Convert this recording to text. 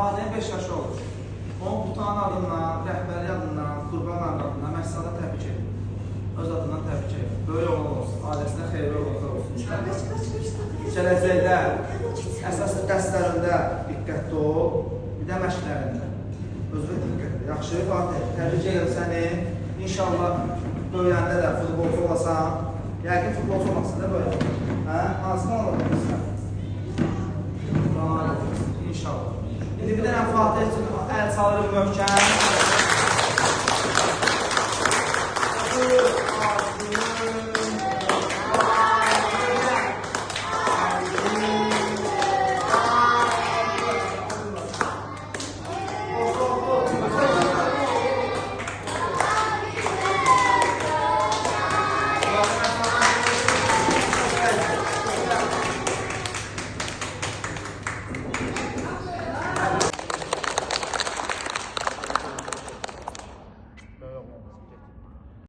Fatih'in 5 yaşı olur. Onun Qutanın adından, rəhbəri adından, Qurban adından Məhsada təbrik edir. Öz adından təbrik edir. Böyük oğlan olsun, ailəsinə xeyirli oğlanlar olsun. Gələcəkdə, əsaslı dərslərində diqqətli ol, bir də məşqlərində. Özünə diqqətli. Yaxşı, Fatih, təbrik edirəm səni. İnşallah böyüyəndə də futbolcu olasan. Yəqin futbolcu olmasın da böyle. Hansını alabilirsən? İnşallah. İndi bir dənə Fatih üçün əl çalırıq möhkəm.